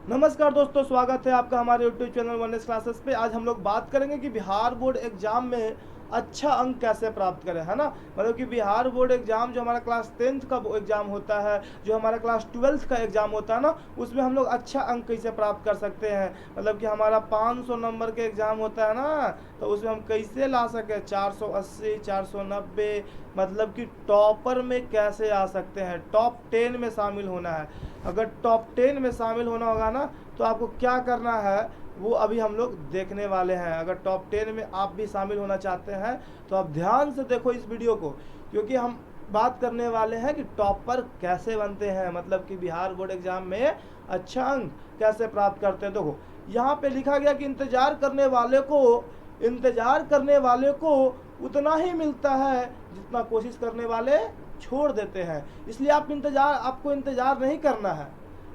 नमस्कार दोस्तों, स्वागत है आपका हमारे यूट्यूब चैनल वन क्लासेस पे। आज हम लोग बात करेंगे कि बिहार बोर्ड एग्जाम में अच्छा अंक कैसे प्राप्त करें, है ना। मतलब कि बिहार बोर्ड एग्जाम जो हमारा क्लास 10th का एग्जाम होता है, जो हमारा क्लास 12th का एग्जाम होता है ना, उसमें हम लोग अच्छा अंक कैसे प्राप्त कर सकते हैं। मतलब कि हमारा 500 नंबर के एग्जाम होता है ना, तो उसमें हम कैसे ला सके 480 490, मतलब कि टॉपर में कैसे आ सकते हैं, टॉप 10 में शामिल होना है। अगर टॉप 10 में शामिल होना होगा ना, तो आपको क्या करना है वो अभी हम लोग देखने वाले हैं। अगर टॉप 10 में आप भी शामिल होना चाहते हैं तो आप ध्यान से देखो इस वीडियो को, क्योंकि हम बात करने वाले हैं कि टॉपर कैसे बनते हैं, मतलब कि बिहार बोर्ड एग्जाम में अच्छा अंक कैसे प्राप्त करते हैं। देखो यहाँ पे लिखा गया कि इंतजार करने वाले को उतना ही मिलता है जितना कोशिश करने वाले छोड़ देते हैं। इसलिए आपको इंतजार नहीं करना है,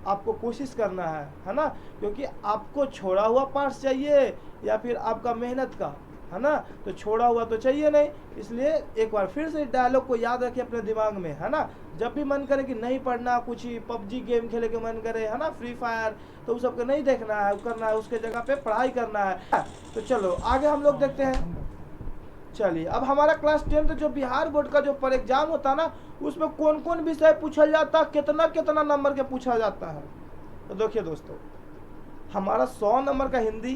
आपको कोशिश करना है ना। क्योंकि आपको छोड़ा हुआ पार्ट्स चाहिए या फिर आपका मेहनत का, है ना। तो छोड़ा हुआ तो चाहिए नहीं, इसलिए एक बार फिर से डायलॉग को याद रखिए अपने दिमाग में, है ना। जब भी मन करे कि नहीं पढ़ना, कुछ ही पबजी गेम खेले के मन करे, है ना, फ्री फायर, तो उस सबको नहीं देखना है, करना है उसके जगह पे पढ़ाई करना है। तो चलो आगे हम लोग देखते हैं। चलिए, अब हमारा क्लास 10th जो बिहार बोर्ड का जो पर एग्जाम होता है ना, उसमें कौन कौन विषय पूछा जाता है, कितना कितना नंबर के पूछा जाता है। तो देखिए दोस्तों, हमारा 100 नंबर का हिंदी,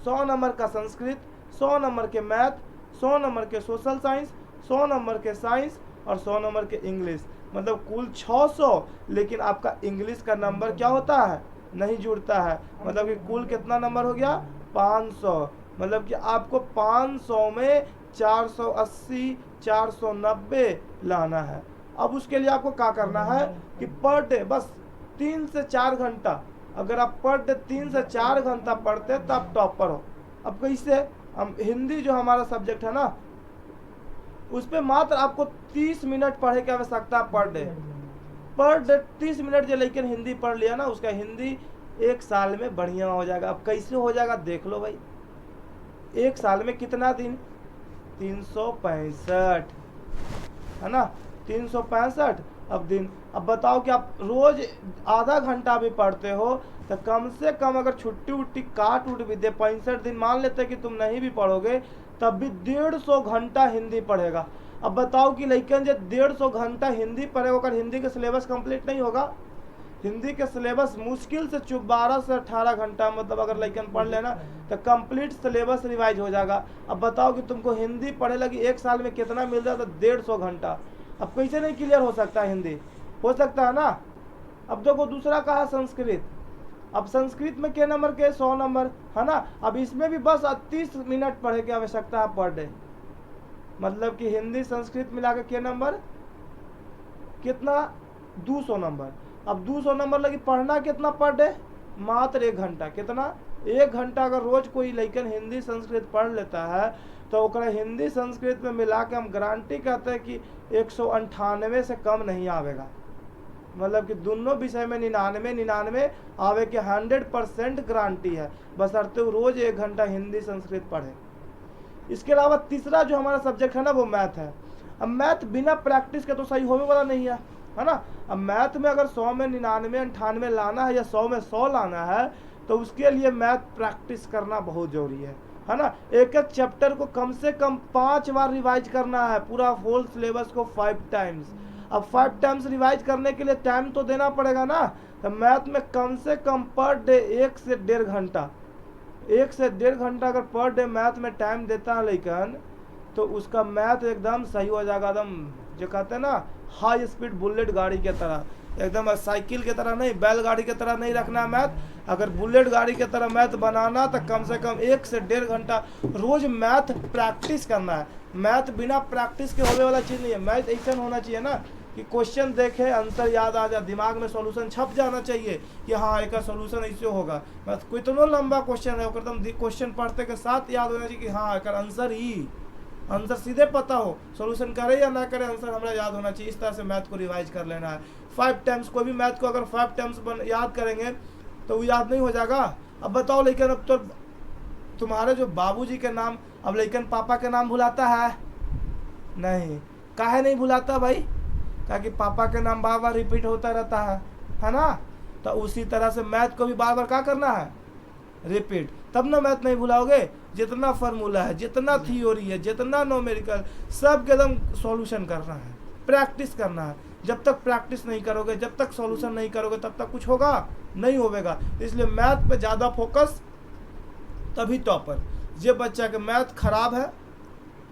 100 नंबर का संस्कृत, 100 नंबर के मैथ, 100 नंबर के सोशल साइंस, 100 नंबर के साइंस और 100 नंबर के इंग्लिश, मतलब कुल 600। लेकिन आपका इंग्लिश का नंबर क्या होता है, नहीं जुड़ता है। मतलब कि कुल कितना नंबर हो गया, 500। मतलब कि आपको 500 में 480 490 लाना है। अब उसके लिए आपको क्या करना है कि पर डे बस 3 से 4 घंटा, अगर आप पर डे 3 से 4 घंटा पढ़ते तो आप टॉपर हो। अब कैसे, हम हिंदी जो हमारा सब्जेक्ट है ना, उस पर मात्र आपको 30 मिनट पढ़े की आवश्यकता है पर डे 30 मिनट जो लेकिन हिंदी पढ़ लिया ना, उसका हिंदी एक साल में बढ़िया हो जाएगा। अब कैसे हो जाएगा देख लो भाई, एक साल में कितना दिन, 365, है ना, 365 अब दिन। अब बताओ कि आप रोज आधा घंटा भी पढ़ते हो, तो कम से कम अगर छुट्टी उट्टी काट उट भी दे, 65 दिन मान लेते कि तुम नहीं भी पढ़ोगे, तब भी 150 घंटा हिंदी पढ़ेगा। अब बताओ कि लइकन जो 150 घंटा हिंदी पढ़ेगा, अगर हिंदी का सिलेबस कंप्लीट नहीं होगा, हिंदी के सिलेबस मुश्किल से 12 से 18 घंटा, मतलब अगर लइकन पढ़ लेना तो कंप्लीट सिलेबस रिवाइज हो जाएगा। अब बताओ कि तुमको हिंदी पढ़े लगी एक साल में कितना मिल जाता, 150 घंटा। अब कैसे नहीं क्लियर हो सकता हिंदी, हो सकता है ना। अब देखो दूसरा कहा संस्कृत। अब संस्कृत में के नंबर के 100 नंबर, है ना। अब इसमें भी बस 30 मिनट पढ़े की आवश्यकता है पर डे। मतलब कि हिंदी संस्कृत मिला के नंबर कितना, 200 नंबर। अब 200 नंबर लगी पढ़ना कितना पर डे, मात्र 1 घंटा। कितना, 1 घंटा अगर रोज कोई लइकन हिंदी संस्कृत पढ़ लेता है, तो ओकरा हिंदी संस्कृत में मिला के हम गारंटी कहते हैं कि 198 से कम नहीं आवेगा। मतलब कि दोनों विषय में 99 आवे के 100% गारंटी है, बशर्ते रोज 1 घंटा हिंदी संस्कृत पढ़े। इसके अलावा तीसरा जो हमारा सब्जेक्ट है ना, वो मैथ है। अब मैथ बिना प्रैक्टिस के तो सही होने वाला नहीं है ना। अब मैथ में अगर 100 में 99 98 लाना है या 100 में 100 लाना है, तो उसके लिए मैथ प्रैक्टिस करना बहुत जरूरी है ना। एक एक चैप्टर को कम से कम 5 बार रिवाइज करना है, पूरा होल सिलेबस को 5 टाइम्स। अब 5 टाइम्स रिवाइज करने के लिए टाइम तो देना पड़ेगा ना। तो मैथ में कम से कम पर डे 1 से 1.5 घंटा, 1 से 1.5 घंटा अगर पर डे मैथ में टाइम देता है लेकिन, तो उसका मैथ एकदम सही हो जाएगा। एकदम जो कहते हैं ना, हाई स्पीड बुलेट गाड़ी के तरह, एकदम साइकिल की तरह नहीं, बैलगाड़ी की तरह नहीं रखना है मैथ। अगर बुलेट गाड़ी की तरह मैथ बनाना, तो कम से कम 1 से 1.5 घंटा रोज मैथ प्रैक्टिस करना है। मैथ बिना प्रैक्टिस के होने वाला चीज़ नहीं है। मैथ ऐसा होना चाहिए ना कि क्वेश्चन देखे, आंसर याद आ जाए, दिमाग में सॉल्यूशन छप जाना चाहिए कि हाँ एक सॉल्यूशन ऐसे होगा। बस कोई तो लंबा क्वेश्चन है, एकदम क्वेश्चन पढ़ते के साथ याद होना चाहिए कि हाँ एक आंसर सीधे पता हो, सॉल्यूशन करे या ना करे, आंसर हमारा याद होना चाहिए। इस तरह से मैथ को रिवाइज कर लेना है 5 टाइम्स। कोई भी मैथ को अगर 5 टाइम्स याद करेंगे तो वो याद नहीं हो जाएगा। अब बताओ लेकिन, अब तो तुम्हारे जो बाबूजी के नाम, अब लेकिन पापा के नाम भुलाता है नहीं, काहे नहीं भुलाता भाई, ताकि पापा के नाम बार बार रिपीट होता रहता है ना। तो उसी तरह से मैथ को भी बार बार क्या करना है, रिपीट, तब ना मैथ नहीं भुलाओगे। जितना फार्मूला है, जितना थ्योरी है, जितना न्यूमेरिकल, सब के एकदम सॉल्यूशन करना है, प्रैक्टिस करना है। जब तक प्रैक्टिस नहीं करोगे, जब तक सॉल्यूशन नहीं करोगे, तब तक कुछ होगा नहीं होगा। इसलिए मैथ पे ज़्यादा फोकस, तभी टॉपर। जो बच्चा के मैथ खराब है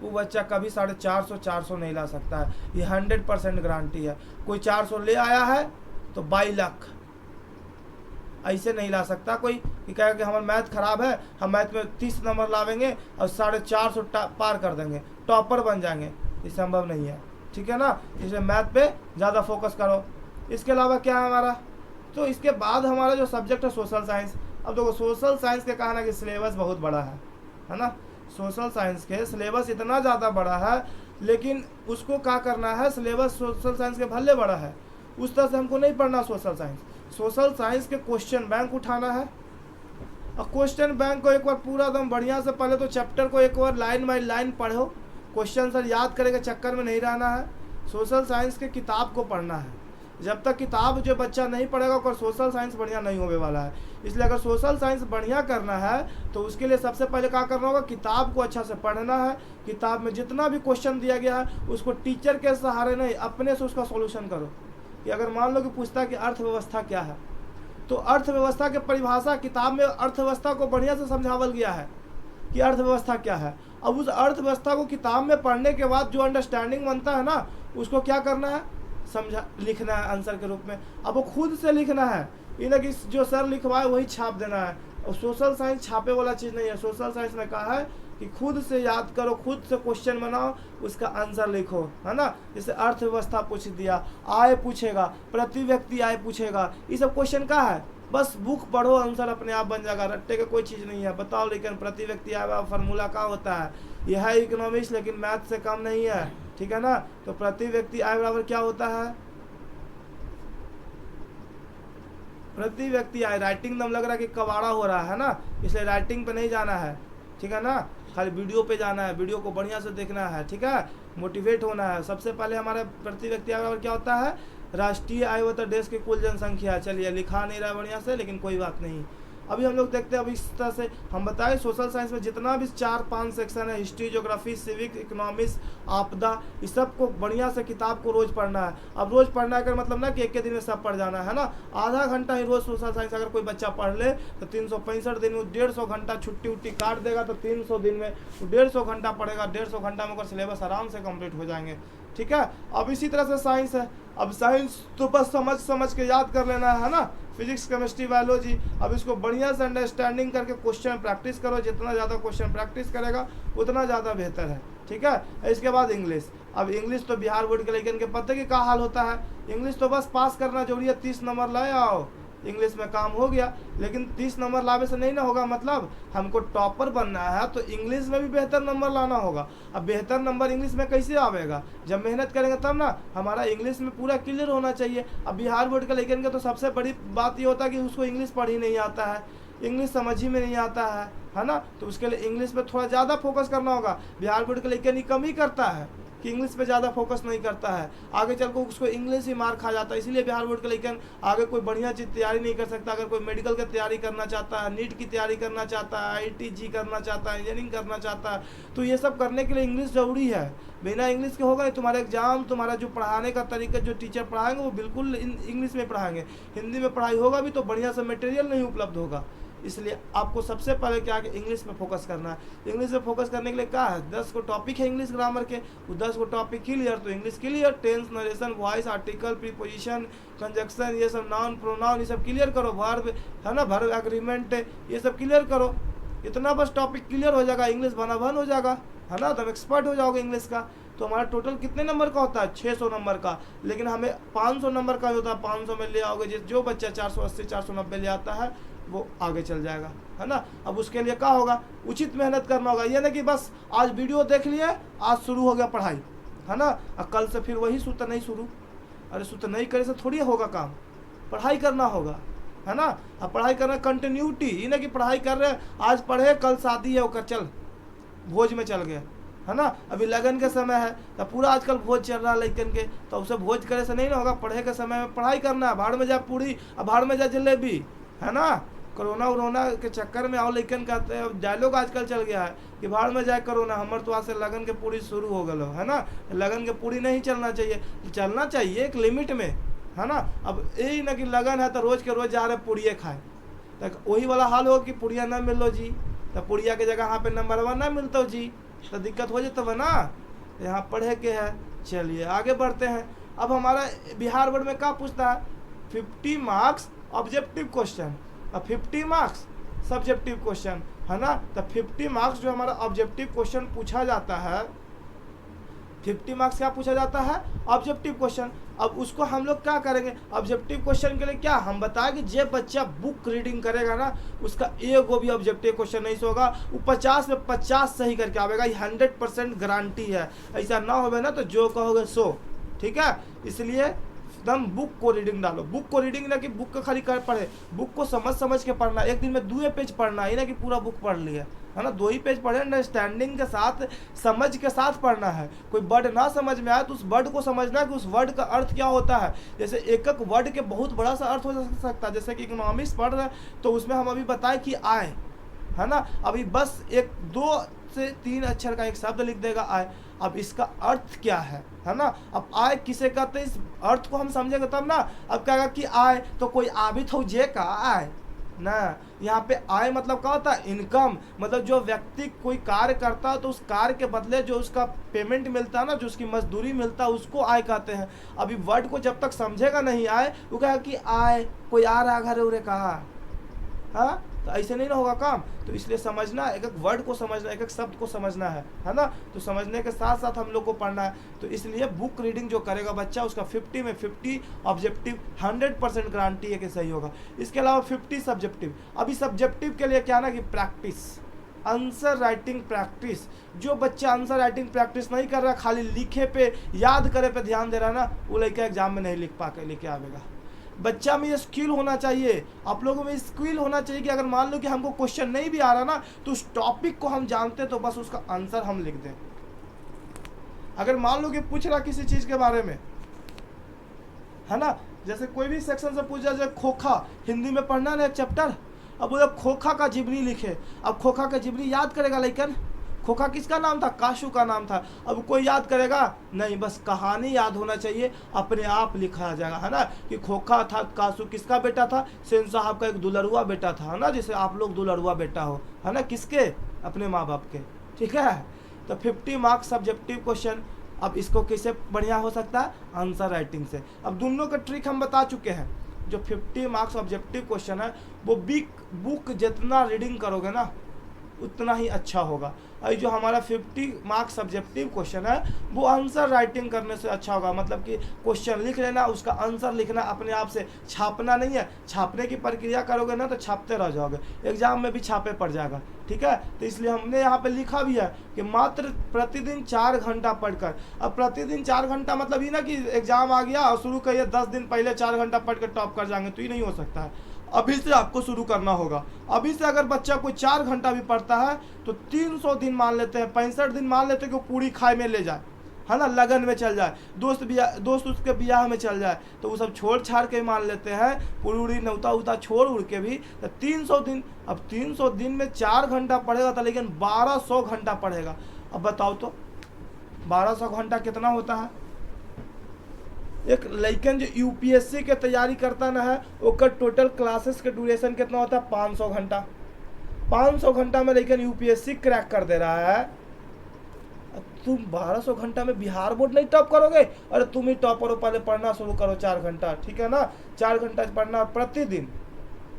वो बच्चा कभी 450 नहीं ला सकता है, ये 100% गारंटी है। कोई 400 ले आया है तो 22 लाख ऐसे नहीं ला सकता कोई कि कहे कि हमारा मैथ खराब है, हम मैथ में 30 नंबर लावेंगे और 450 पार कर देंगे, टॉपर बन जाएंगे, ये संभव नहीं है। ठीक है ना, इसलिए मैथ पे ज़्यादा फोकस करो। इसके अलावा क्या है हमारा, तो इसके बाद हमारा जो सब्जेक्ट है सोशल साइंस। अब देखो सोशल साइंस के कहना कि सिलेबस बहुत बड़ा है ना, सोशल साइंस के सिलेबस इतना ज़्यादा बड़ा है, लेकिन उसको क्या करना है, सिलेबस सोशल साइंस के भले बड़ा है, उस तरह से हमको नहीं पढ़ना सोशल साइंस। सोशल साइंस के क्वेश्चन बैंक उठाना है, और क्वेश्चन बैंक को एक बार पूरा एकदम बढ़िया से, पहले तो चैप्टर को एक बार लाइन बाई लाइन पढ़ो, क्वेश्चन सर याद करने के चक्कर में नहीं रहना है। सोशल साइंस के किताब को पढ़ना है। जब तक किताब जो बच्चा नहीं पढ़ेगा और सोशल साइंस बढ़िया नहीं होने वाला है। इसलिए अगर सोशल साइंस बढ़िया करना है तो उसके लिए सबसे पहले क्या करना होगा, किताब को अच्छा से पढ़ना है। किताब में जितना भी क्वेश्चन दिया गया है उसको टीचर के सहारे नहीं, अपने से उसका सॉल्यूशन करो। कि अगर मान लो कि पूछता है कि अर्थव्यवस्था क्या है, तो अर्थव्यवस्था की परिभाषा किताब में अर्थव्यवस्था को बढ़िया से समझावल गया है कि अर्थव्यवस्था क्या है। अब उस अर्थव्यवस्था को किताब में पढ़ने के बाद जो अंडरस्टैंडिंग बनता है ना, उसको क्या करना है, समझा, लिखना है आंसर के रूप में। अब वो खुद से लिखना है, ये ना कि जो सर लिखवाए वही छाप देना है। और सोशल साइंस छापे वाला चीज़ नहीं है। सोशल साइंस में कहा है कि खुद से याद करो, खुद से क्वेश्चन बनाओ, उसका आंसर लिखो, है ना। जैसे अर्थव्यवस्था पूछ दिया, आय पूछेगा, प्रति व्यक्ति आय पूछेगा, ये सब क्वेश्चन का है, बस बुक पढ़ो, आंसर अपने आप बन जाएगा। रट्टे का कोई चीज़ नहीं है। बताओ लेकिन प्रति व्यक्ति आय फार्मूला क्या होता है, यह है इकोनॉमिक्स, लेकिन मैथ से कम नहीं है, ठीक है ना। तो प्रति व्यक्ति आय बराबर क्या होता है, प्रति व्यक्ति आय। राइटिंग दम लग रहा है कि कबाड़ा हो रहा है ना, इसलिए राइटिंग पे नहीं जाना है, ठीक है ना, खाली वीडियो पे जाना है। वीडियो को बढ़िया से देखना है, ठीक है, मोटिवेट होना है। सबसे पहले हमारा प्रति व्यक्ति आय बराबर क्या होता है, राष्ट्रीय आय होता है देश की कुल जनसंख्या। चलिए लिखा नहीं रहा बढ़िया से, लेकिन कोई बात नहीं। अभी हम लोग देखते हैं, अभी इस तरह से हम बताएं सोशल साइंस में जितना भी 4-5 सेक्शन है, हिस्ट्री, ज्योग्राफी, सिविक, इकोनॉमिक्स, आपदा, इस सब को बढ़िया से किताब को रोज़ पढ़ना है। अब रोज़ पढ़ना का मतलब ना कि एक के दिन में सब पढ़ जाना है ना, आधा घंटा ही रोज़ सोशल साइंस अगर कोई बच्चा पढ़ ले तो 365 दिन में 150 घंटा छुट्टी उट्टी काट देगा, तो 300 दिन में 150 घंटा पढ़ेगा। 150 घंटा में अगर सिलेबस आराम से कंप्लीट हो जाएंगे, ठीक है। अब इसी तरह से साइंस है। अब साइंस तो बस समझ के याद कर लेना है ना, फिजिक्स, केमिस्ट्री, बायोलॉजी। अब इसको बढ़िया से अंडरस्टैंडिंग करके क्वेश्चन प्रैक्टिस करो। जितना ज़्यादा क्वेश्चन प्रैक्टिस करेगा उतना ज़्यादा बेहतर है, ठीक है। इसके बाद इंग्लिश। अब इंग्लिश तो बिहार बोर्ड के लेकिन के पता कि क्या हाल होता है, इंग्लिश तो बस पास करना जरूरी है, 30 नंबर लाए आओ, इंग्लिश में काम हो गया। लेकिन 30 नंबर लाने से नहीं ना होगा, मतलब हमको टॉपर बनना है तो इंग्लिश में भी बेहतर नंबर लाना होगा। अब बेहतर नंबर इंग्लिश में कैसे आवेगा, जब मेहनत करेंगे तब ना। हमारा इंग्लिश में पूरा क्लियर होना चाहिए। अब बिहार बोर्ड का लेकिन तो सबसे बड़ी बात ये होता है कि उसको इंग्लिश पढ़ ही नहीं आता है, इंग्लिश समझ ही में नहीं आता है ना। तो उसके लिए इंग्लिश पे थोड़ा ज़्यादा फोकस करना होगा। बिहार बोर्ड का लेकिन ये कम ही करता है कि इंग्लिश पे ज़्यादा फोकस नहीं करता है, आगे चल को उसको इंग्लिश ही मार खा जाता है। इसीलिए बिहार बोर्ड का लेकिन आगे कोई बढ़िया चीज़ तैयारी नहीं कर सकता। अगर कोई मेडिकल की तैयारी करना चाहता है, नीट की तैयारी करना चाहता है, IIT करना चाहता है, इंजीनियरिंग करना चाहता है, तो ये सब करने के लिए इंग्लिश ज़रूरी है। बिना इंग्लिश के होगा नहीं तुम्हारा एग्जाम, तुम्हारा जो पढ़ाने का तरीका, जो टीचर पढ़ाएंगे वो बिल्कुल इंग्लिश में पढ़ाएंगे। हिंदी में पढ़ाई होगा भी तो बढ़िया से मटेरियल नहीं उपलब्ध होगा। इसलिए आपको सबसे पहले क्या है, इंग्लिश पे फोकस करना है। इंग्लिश पे फोकस करने के लिए क्या है, 10 को टॉपिक है इंग्लिश ग्रामर के, वो 10 को टॉपिक क्लियर, तो English clear, tense, narration, voice, article, preposition, conjunction, ये सब, नाउन, प्रोनाउन, ये सब क्लियर करो। वर्ब है ना, वर्ब, एग्रीमेंट, ये सब क्लियर करो। इतना बस टॉपिक क्लियर हो जाएगा, इंग्लिश भनाभन हो जाएगा, है ना, तब एक्सपर्ट हो जाओगे इंग्लिश का। तो हमारा टोटल कितने नंबर का होता है, 600 नंबर का, लेकिन हमें 500 नंबर का होता है। 500 में ले आओगे, जो बच्चा 480, 490 ले आता है वो आगे चल जाएगा, है ना। अब उसके लिए क्या होगा, उचित मेहनत करना होगा। ये ना कि बस आज वीडियो देख लिए, आज शुरू हो गया पढ़ाई, है ना, और कल से फिर वही सूत्र नहीं शुरू। अरे सूत्र नहीं करे से थोड़ी होगा काम, पढ़ाई करना होगा, है ना। अब पढ़ाई करना कंटिन्यूटी, ये ना कि पढ़ाई कर रहे हैं, आज पढ़े कल शादी है, होकर चल भोज में चल गए, है ना। अभी लगन के समय है तो पूरा आजकल भोज चल रहा है लड़कन के, तो उसे भोज करे से नहीं ना होगा। पढ़े के समय में पढ़ाई करना है, भाड़ में जा पूरी और भाड़ में जा जलेबी, है ना। कोरोना वरोना के चक्कर में और लड़कन का डायलॉग आजकल चल गया है कि भाड़ में जाए कोरोना, हमारे तो आज से लगन के पूरी शुरू हो गलो, है ना। लगन के पूरी नहीं चलना चाहिए, चलना चाहिए एक लिमिट में, है ना। अब यही ना कि लगन है तो रोज के रोज जा रहे पुड़िया खाए, तो वही वाला हाल हो कि पुड़िया ना मिल लो जी, तो पुड़िया के जगह यहाँ पे नंबर 1 ना मिलता जी, तो दिक्कत हो जाता है ना। यहाँ पढ़े के है। चलिए आगे बढ़ते हैं। अब हमारा बिहार बोर्ड में क्या पूछता है, 50 मार्क्स ऑब्जेक्टिव क्वेश्चन और 50 मार्क्स सब्जेक्टिव क्वेश्चन, है ना। तो 50 मार्क्स जो हमारा ऑब्जेक्टिव क्वेश्चन पूछा जाता है, 50 मार्क्स क्या पूछा जाता है, ऑब्जेक्टिव क्वेश्चन। अब उसको हम लोग क्या करेंगे, ऑब्जेक्टिव क्वेश्चन के लिए क्या हम बताएं कि जो बच्चा बुक रीडिंग करेगा ना, उसका एगो भी ऑब्जेक्टिव क्वेश्चन नहीं होगा, वो 50 में 50 सही करके आवेगा, ये 100% गारंटी है। ऐसा ना होवे ना तो जो कहोगे सो, ठीक है। इसलिए एकदम बुक को रीडिंग डालो। बुक को रीडिंग ना कि बुक को खाली कर पढ़े, बुक को समझ समझ के पढ़ना। एक दिन में 2 पेज पढ़ना, ही ना कि पूरा बुक पढ़ लिया, है ना। 2 ही पेज पढ़े, अंडरस्टैंडिंग के साथ, समझ के साथ पढ़ना है। कोई वर्ड ना समझ में आए तो उस वर्ड को समझना कि उस वर्ड का अर्थ क्या होता है। जैसे एक एक वर्ड के बहुत बड़ा सा अर्थ हो सकता है। जैसे कि इकोनॉमिक्स पढ़ रहे हैं तो उसमें हम अभी बताएं कि आय, है ना। अभी बस 2 से 3 अक्षर का एक शब्द लिख देगा आय, अब इसका अर्थ क्या है ना। अब आय किसे कहते हैं, इस अर्थ को हम समझेंगे तब ना। अब कहेगा कि आय तो कोई आबित हो जे का आय ना। यहाँ पे आय मतलब क्या होता है, इनकम, मतलब जो व्यक्ति कोई कार्य करता है तो उस कार्य के बदले जो उसका पेमेंट मिलता है ना, जो उसकी मजदूरी मिलता है, उसको आय कहते हैं। अभी वर्ड को जब तक समझेगा नहीं आय, वो कहेगा कि आय कोई आ रहा घर उरे कहा, हाँ, तो ऐसे नहीं ना होगा काम। तो इसलिए समझना, एक एक वर्ड को समझना, एक एक शब्द को समझना है ना। तो समझने के साथ साथ हम लोग को पढ़ना है। तो इसलिए बुक रीडिंग जो करेगा बच्चा, उसका 50 में 50 ऑब्जेक्टिव 100% गारंटी है कि सही होगा। इसके अलावा 50 सब्जेक्टिव। अभी सब्जेक्टिव के लिए क्या ना कि प्रैक्टिस, आंसर राइटिंग प्रैक्टिस। जो बच्चा आंसर राइटिंग प्रैक्टिस नहीं कर रहा, खाली लिखे पे याद करे पे ध्यान दे रहा ना, वो लड़का एग्जाम में नहीं लिख पा के लेके आवेगा। बच्चा में ये स्किल होना चाहिए, आप लोगों में स्किल होना चाहिए कि अगर मान लो कि हमको क्वेश्चन नहीं भी आ रहा ना, तो उस टॉपिक को हम जानते तो बस उसका आंसर हम लिख दें। अगर मान लो कि पूछ रहा किसी चीज के बारे में, है ना, जैसे कोई भी सेक्शन से पूछ जाए, खोखा हिंदी में पढ़ना ना एक चैप्टर, अब बोले खोखा का जिबरी लिखे। अब खोखा का जिबरी याद करेगा लेकिन खोखा किसका नाम था, काशू का नाम था। अब कोई याद करेगा नहीं, बस कहानी याद होना चाहिए, अपने आप लिखा जाएगा, है ना। कि खोखा था, काशू किसका बेटा था, सेन साहब का एक दुलरुआ बेटा था, है ना। जैसे आप लोग दुलरुआ बेटा हो, है ना, किसके, अपने माँ बाप के, ठीक है। तो 50 मार्क्स सब्जेक्टिव क्वेश्चन। अब इसको कैसे बढ़िया हो सकता है, आंसर राइटिंग से। अब दोनों का ट्रिक हम बता चुके हैं। जो 50 मार्क्स ऑब्जेक्टिव क्वेश्चन है, वो बुक जितना रीडिंग करोगे ना उतना ही अच्छा होगा। और जो हमारा 50 मार्क्स सब्जेक्टिव क्वेश्चन है, वो आंसर राइटिंग करने से अच्छा होगा। मतलब कि क्वेश्चन लिख लेना, उसका आंसर लिखना, अपने आप से छापना नहीं है। छापने की प्रक्रिया करोगे ना तो छापते रह जाओगे, एग्जाम में भी छापे पड़ जाएगा, ठीक है। तो इसलिए हमने यहाँ पे लिखा भी है कि मात्र प्रतिदिन 4 घंटा पढ़कर। अब प्रतिदिन 4 घंटा मतलब ये ना कि एग्जाम आ गया और शुरू करिए 10 दिन पहले 4 घंटा पढ़ कर टॉप कर जाएंगे, तो ये नहीं हो सकता है। अभी से आपको शुरू करना होगा। अभी से अगर बच्चा कोई 4 घंटा भी पढ़ता है तो 300 दिन मान लेते हैं, 65 दिन मान लेते हैं कि वो पूरी खाए में ले जाए, है ना, लगन में चल जाए, दोस्त उसके ब्याह में चल जाए, तो वो सब छोड़ छाड़ के मान लेते हैं, पूरी नौता उता छोड़ उड़ के भी। तो 300 दिन, अब 300 दिन में 4 घंटा पढ़ेगा था, लेकिन 1200 घंटा पढ़ेगा। अब बताओ तो 1200 घंटा कितना होता है। एक लड़कन जो यूपीएससी के तैयारी करता ना है, ओकर टोटल क्लासेस के ड्यूरेशन कितना होता है, 500 घंटा। 500 घंटा में लड़कन यूपीएससी क्रैक कर दे रहा है। तुम 1200 घंटा में बिहार बोर्ड नहीं टॉप करोगे, अरे तुम ही टॉपर हो, पहले पढ़ना शुरू करो 4 घंटा, ठीक है ना। 4 घंटा पढ़ना प्रतिदिन,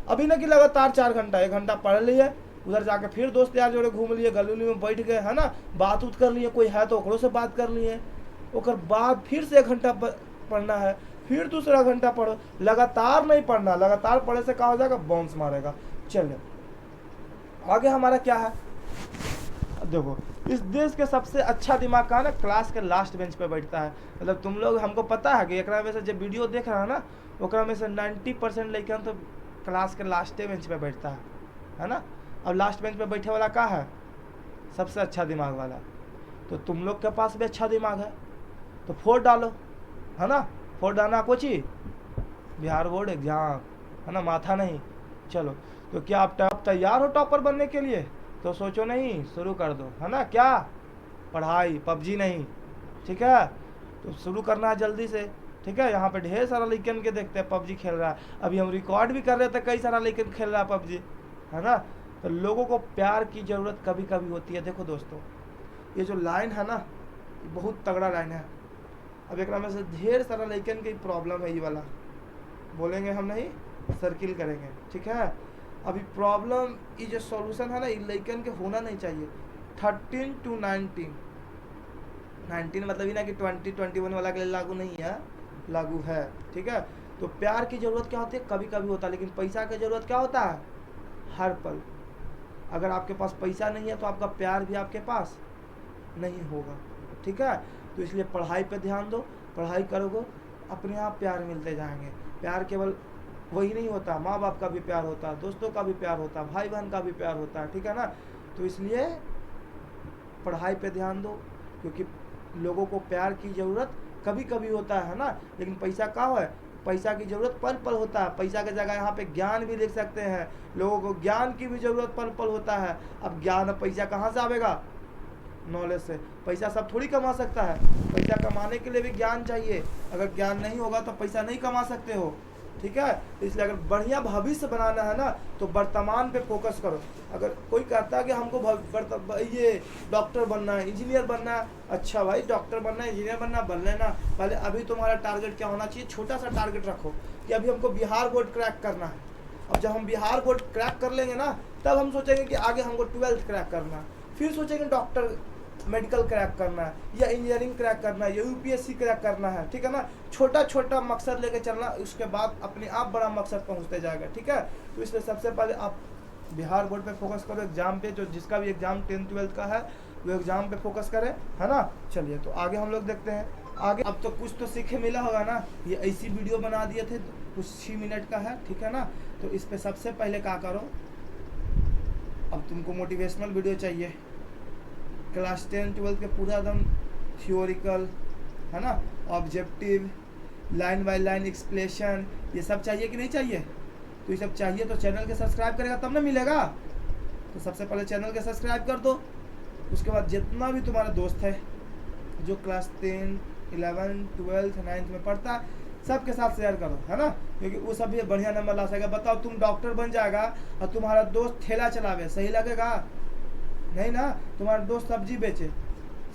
अभी ना कि लगातार 4 घंटा, 1 घंटा पढ़ लिए, उधर जाके फिर दोस्त यार जोड़े घूम लिए, गली में बैठ गए, है ना, बात उत कर लिए, कोई है तो ओकरों से बात कर लिए, ओकर बाद फिर से 1 घंटा पढ़ना है, फिर दूसरा घंटा पढ़ो। लगातार नहीं पढ़ना, लगातार पढ़े से क्या हो जाएगा, बाउंस मारेगा। चलिए आगे हमारा क्या है, देखो इस देश के सबसे अच्छा दिमाग का ना क्लास के लास्ट बेंच पे बैठता है। मतलब तुम लोग, हमको पता है कि एकरा में से जब वीडियो देख रहा है ना, ओकरा में से 90% लड़कन तो क्लास के लास्टे बेंच पे बैठता है ना। अब लास्ट बेंच पे बैठे वाला का है, सबसे अच्छा दिमाग वाला। तो तुम लोग के पास भी अच्छा दिमाग है, तो फोड़ डालो, है ना। फोड़ डालना कोची, बिहार बोर्ड एग्जाम, है ना, माथा नहीं। चलो, तो क्या आप तैयार हो टॉपर बनने के लिए? तो सोचो नहीं, शुरू कर दो, है ना। क्या पढ़ाई, पबजी नहीं, ठीक है। तो शुरू करना है जल्दी से, ठीक है। यहाँ पे ढेर सारा लड़कन के देखते हैं पबजी खेल रहा है, अभी हम रिकॉर्ड भी कर रहे थे, कई सारा लड़कन खेल रहा है पबजी, है ना। तो लोगों को प्यार की ज़रूरत कभी कभी होती है। देखो दोस्तों, ये जो लाइन है ना, ये बहुत तगड़ा लाइन है। अब एक में से ढेर सारा लड़कन की प्रॉब्लम है, ये वाला बोलेंगे हम नहीं, सर्किल करेंगे, ठीक है। अभी प्रॉब्लम, ये जो सॉल्यूशन है ना, ये लड़कन के होना नहीं चाहिए। 13 to 19 मतलब ये ना कि 20-21 वाला के लिए लागू नहीं है, लागू है, ठीक है। तो प्यार की ज़रूरत क्या होती है, कभी कभी होता है, लेकिन पैसा की ज़रूरत क्या होता है, हर पल। अगर आपके पास पैसा नहीं है तो आपका प्यार भी आपके पास नहीं होगा, ठीक है। तो इसलिए पढ़ाई पे ध्यान दो, पढ़ाई करोगे अपने आप प्यार मिलते जाएंगे। प्यार केवल वही नहीं होता, माँ बाप का भी प्यार होता है, दोस्तों का भी प्यार होता है, भाई बहन का भी प्यार होता है, ठीक है ना। तो इसलिए पढ़ाई पे ध्यान दो, क्योंकि लोगों को प्यार की ज़रूरत कभी कभी होता है ना, लेकिन पैसा क्या है, पैसा की ज़रूरत पल पल होता है। पैसा की जगह यहाँ पे ज्ञान भी लिख सकते हैं, लोगों को ज्ञान की भी ज़रूरत पल पल होता है। अब ज्ञान, अब पैसा कहाँ से आवेगा, नॉलेज से। पैसा सब थोड़ी कमा सकता है, पैसा कमाने के लिए भी ज्ञान चाहिए। अगर ज्ञान नहीं होगा तो पैसा नहीं कमा सकते हो, ठीक है। इसलिए अगर बढ़िया भविष्य बनाना है ना, तो वर्तमान पे फोकस करो। अगर कोई कहता है कि हमको ये डॉक्टर बनना है, इंजीनियर बनना है, अच्छा भाई डॉक्टर बनना है, इंजीनियर बनना, बन लेना। पहले अभी तुम्हारा टारगेट क्या होना चाहिए, छोटा सा टारगेट रखो कि अभी हमको बिहार बोर्ड क्रैक करना है। अब जब हम बिहार बोर्ड क्रैक कर लेंगे ना, तब हम सोचेंगे कि आगे हमको 12th क्रैक करना है, फिर सोचेंगे डॉक्टर मेडिकल क्रैक करना है, या इंजीनियरिंग क्रैक करना है, या यूपीएससी क्रैक करना है, ठीक है ना। छोटा छोटा मकसद लेके चलना, उसके बाद अपने आप बड़ा मकसद पहुंचते जाएगा, ठीक है। तो इसलिए सबसे पहले आप बिहार बोर्ड पे फोकस करो, एग्जाम पे, जो जिसका भी एग्जाम 10th-12th का है वो एग्जाम पे फोकस करें, है ना। चलिए, तो आगे हम लोग देखते हैं आगे। अब तो कुछ तो सीखे मिला होगा ना, ये ऐसी वीडियो बना दिए थे, कुछ 6 मिनट का है, ठीक है ना। तो इस पे सबसे पहले क्या करो, अब तुमको मोटिवेशनल वीडियो चाहिए, क्लास 10-12 के पूरा एकदम थियोरिकल, है ना, objective, line by line explanation, ये सब चाहिए कि नहीं चाहिए। तो ये सब चाहिए तो चैनल के सब्सक्राइब करेगा तब ना मिलेगा। तो सबसे पहले चैनल के सब्सक्राइब कर दो, उसके बाद जितना भी तुम्हारा दोस्त है जो क्लास 10, 11, 12, 9th में पढ़ता है, सबके साथ शेयर करो, है ना, क्योंकि वो सब भी बढ़िया नंबर ला सकेगा। बताओ, तुम डॉक्टर बन जाएगा और तुम्हारा दोस्त ठेला चलावे, सही लगेगा? नहीं ना। तुम्हारा दोस्त सब्जी बेचे,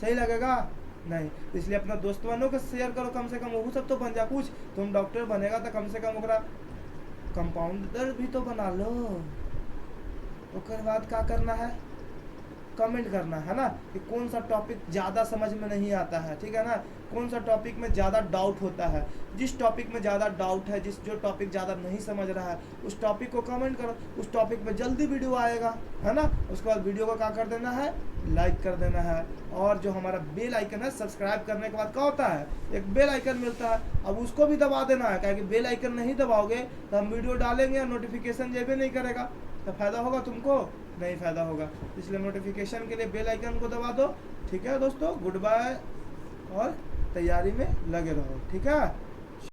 सही लगेगा? नहीं। इसलिए अपना दोस्तों के शेयर करो, कम से कम वो सब तो बन जा कुछ। तुम डॉक्टर बनेगा तो कम से कम ओकरा कंपाउंडर भी तो बना लो। उसके बाद क्या करना है, कमेंट करना है ना, कि कौन सा टॉपिक ज़्यादा समझ में नहीं आता है, ठीक है ना, कौन सा टॉपिक में ज़्यादा डाउट होता है। जिस टॉपिक में ज़्यादा डाउट है, जो टॉपिक ज़्यादा नहीं समझ रहा है, उस टॉपिक को कमेंट करो, उस टॉपिक में जल्दी वीडियो आएगा, है ना। उसके बाद वीडियो को क्या कर देना है, लाइक कर देना है। और जो हमारा बेल आइकन है, सब्सक्राइब करने के बाद क्या होता है, एक बेल आइकन मिलता है, अब उसको भी दबा देना है, क्योंकि बेल आइकन नहीं दबाओगे तो हम वीडियो डालेंगे नोटिफिकेशन जेबे नहीं करेगा, तो फायदा होगा तुमको? नहीं फायदा होगा। इसलिए नोटिफिकेशन के लिए बेल आइकन को दबा दो, ठीक है दोस्तों। गुड बाय, और तैयारी में लगे रहो, ठीक है।